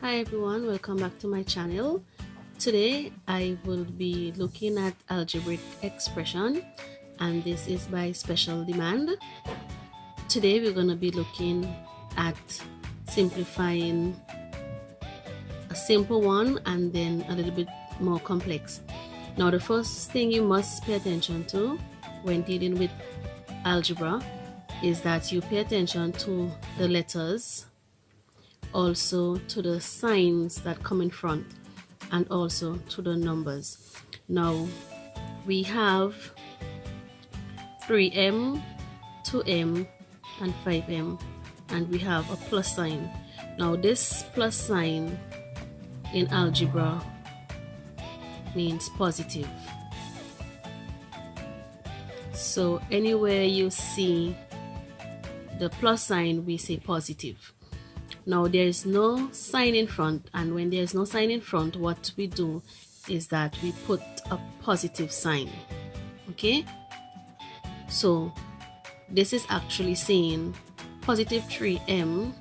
Hi everyone, welcome back to my channel. Today I will be looking at algebraic expression, and this is by special demand. Today we're going to be looking at simplifying a simple one and then a little bit more complex. Now the first thing you must pay attention to when dealing with algebra is that you pay attention to the letters, also to the signs that come in front, and also to the numbers. Now we have 3m, 2m, and 5m, and we have a plus sign. Now this plus sign in algebra means positive. So anywhere you see the plus sign, we say positive. Now there is no sign in front, and when there is no sign in front, what we do is that we put a positive sign. Okay, so this is actually saying positive 3m,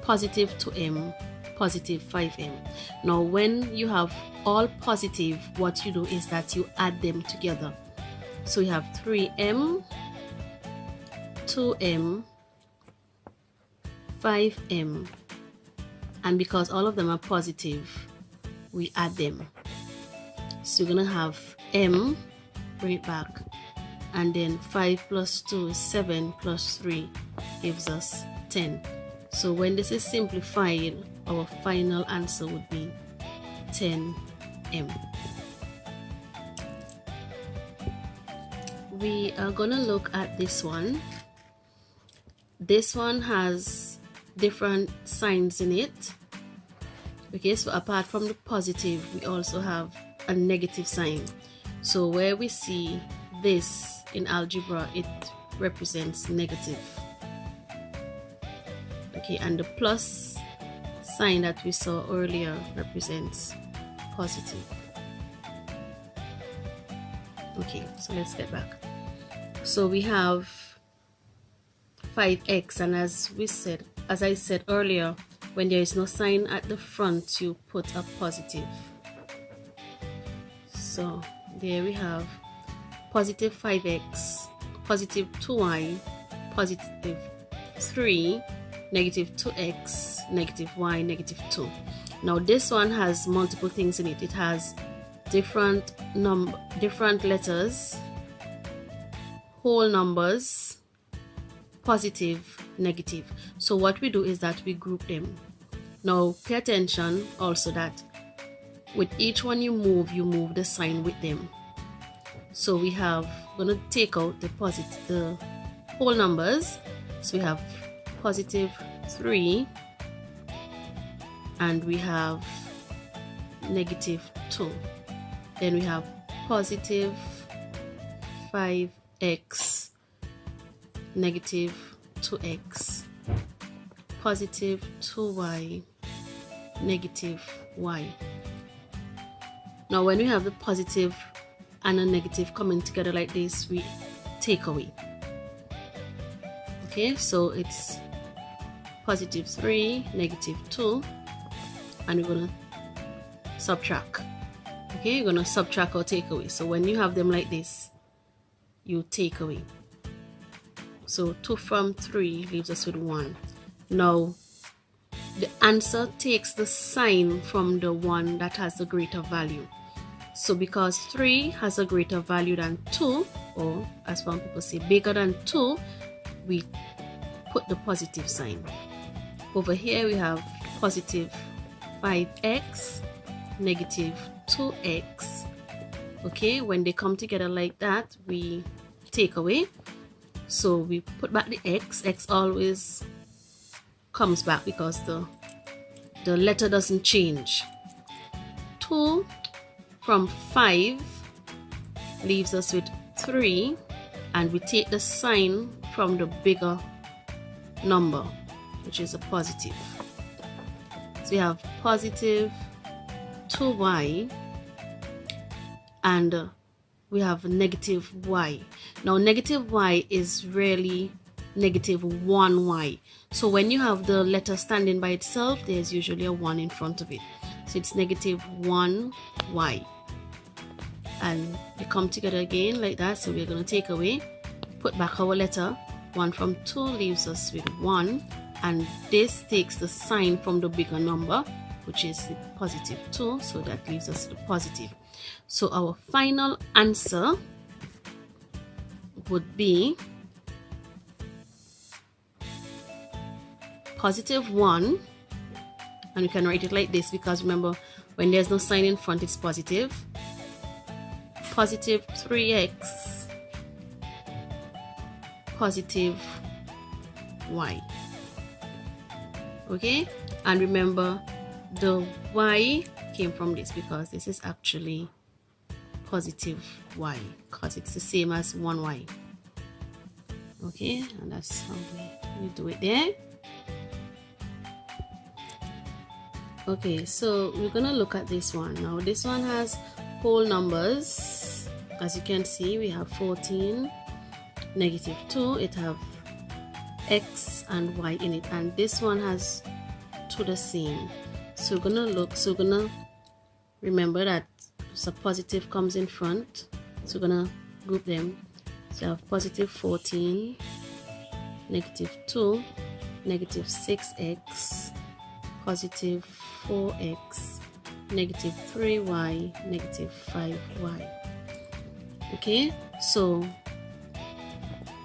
positive 2m, positive 5m. Now when you have all positive, what you do is that you add them together. So you have 3m, 2m, 5m, and because all of them are positive, we add them. So you're gonna have m, bring it back, and then 5 plus 2 is 7 plus 3 gives us 10. So when this is simplified, our final answer would be 10m. We are gonna look at this one. This one has different signs in it. Okay, so apart from the positive, we also have a negative sign. So where we see this in algebra, it represents negative. Okay, and the plus sign that we saw earlier represents positive. Okay, so let's get back. So we have 5x, and as I said earlier, when there is no sign at the front, you put a positive. So there we have positive 5x, positive 2y, positive 3, negative 2x, negative y, negative 2. Now this one has multiple things in it. It has different letters, whole numbers, positive, negative. So what we do is that we group them. Now pay attention also that with each one you move the sign with them. So we have, gonna take out the whole numbers. So we have positive 3, and we have negative 2. Then we have positive 5x, negative 2x, positive 2y, negative y. Now when we have the positive and a negative coming together like this, we take away. Okay, so it's positive 3, negative 2, and we're going to subtract. Okay, you're going to subtract or take away. So when you have them like this, you take away. So 2 from 3 leaves us with 1. Now the answer takes the sign from the one that has the greater value. So because 3 has a greater value than 2, or as some people say bigger than 2, we put the positive sign. Over here we have positive 5x, negative 2x. Okay, when they come together like that, we take away. So we put back the x. X always comes back because the letter doesn't change. 2 from 5 leaves us with 3, and we take the sign from the bigger number, which is a positive. So we have positive 2y, and we have negative y. Now negative y is really negative 1y. So when you have the letter standing by itself, there's usually a 1 in front of it. So it's negative 1y. And they come together again like that. So we're going to take away, put back our letter. 1 from 2 leaves us with 1. And this takes the sign from the bigger number, which is the positive 2. So that leaves us the positive. So our final answer would be positive 1. And we can write it like this because remember, when there's no sign in front, it's positive. Positive 3x positive y. Okay, and remember the y came from this because this is actually positive y because it's the same as 1y. Okay, and that's how we do it there. Okay, so we're gonna look at this one now. This one has whole numbers. As you can see, we have 14, negative 2. It have x and y in it, and this one has 2 the same. So we're gonna remember that so positive comes in front, so we're gonna group them. So I have positive 14, negative 2, negative 6x, positive 4x, negative 3y, negative 5y. Okay, so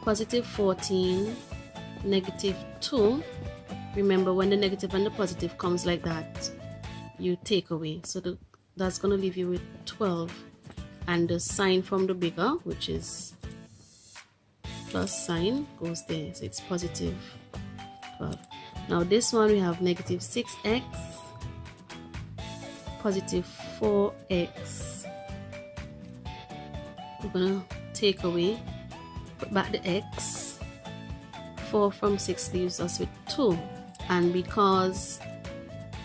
positive 14, negative 2. Remember, when the negative and the positive comes like that, you take away. So that's going to leave you with 12. And the sign from the bigger, which is plus sign, goes there. So it's positive 12. Now this one we have negative 6x, positive 4x. We're going to take away, put back the x. 4 from 6 leaves us with 2. And because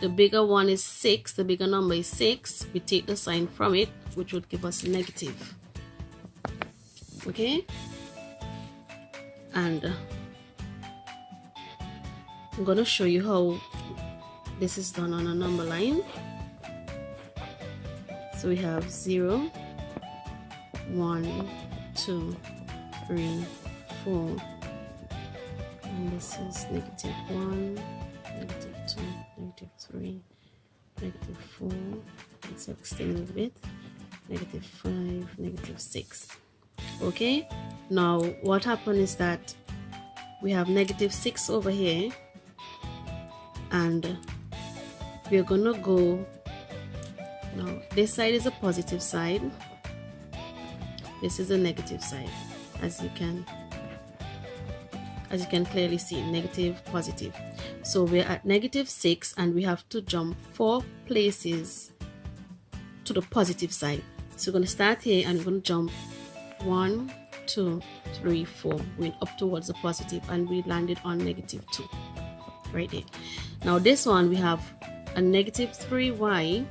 the bigger one is 6, the bigger number is 6, we take the sign from it, which would give us negative. Okay? And I'm going to show you how this is done on a number line. So we have 0, 1, 2, 3, 4. And this is negative 1, negative 2, negative 3, negative 4. Let's extend a little bit. Negative 5, negative 6. Okay, now what happened is that we have negative 6 over here, and we're gonna go now. This side is a positive side, this is a negative side, as you can clearly see, negative, positive. So we're at negative 6 and we have to jump 4 places to the positive side. So we're going to start here and we're going to jump 1, 2, 3, 4, going up towards the positive, and we landed on negative 2 right there. Now this one we have a negative 3y,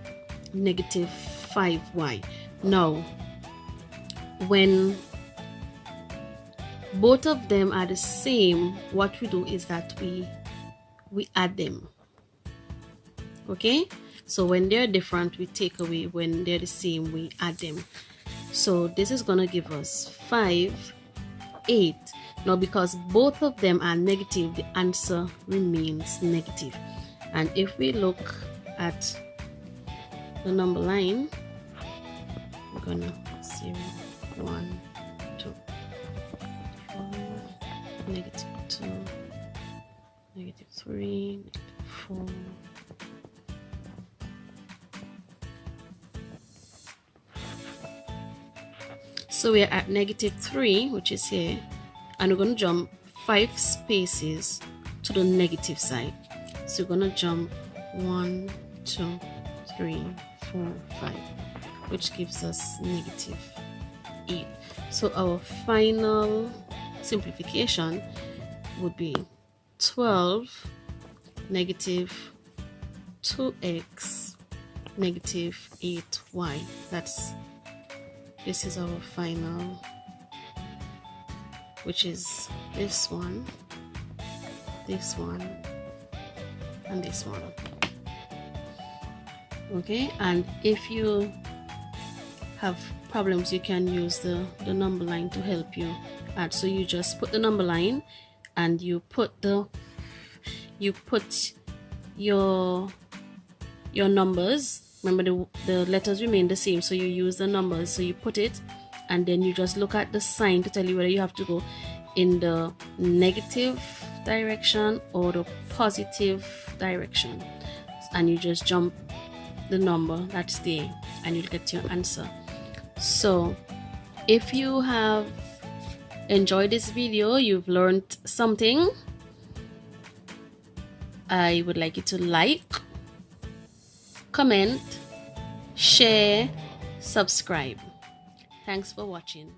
negative 5y. Now when both of them are the same, what we do is that we add them. Okay, so when they're different we take away, when they're the same we add them. So this is gonna give us 5, 8. Now because both of them are negative, the answer remains negative. And if we look at the number line, we're gonna 0, 1, 2, 4, negative 2, negative 3, negative 4. So we're at negative 3, which is here, and we're going to jump 5 spaces to the negative side. So we're going to jump 1, 2, 3, 4, 5, which gives us negative 8. So our final simplification would be 12, negative 2x, negative 8y. This is our final which is this one, and this one. Okay, and if you have problems, you can use the number line to help you add. So you just put the number line and you put your numbers. Remember, the letters remain the same, so you use the numbers. So you put it, and then you just look at the sign to tell you whether you have to go in the negative direction or the positive direction, and you just jump the number that's there and you'll get your answer. So if you have enjoyed this video, you've learned something, I would like you to like, comment, share, subscribe. Thanks for watching.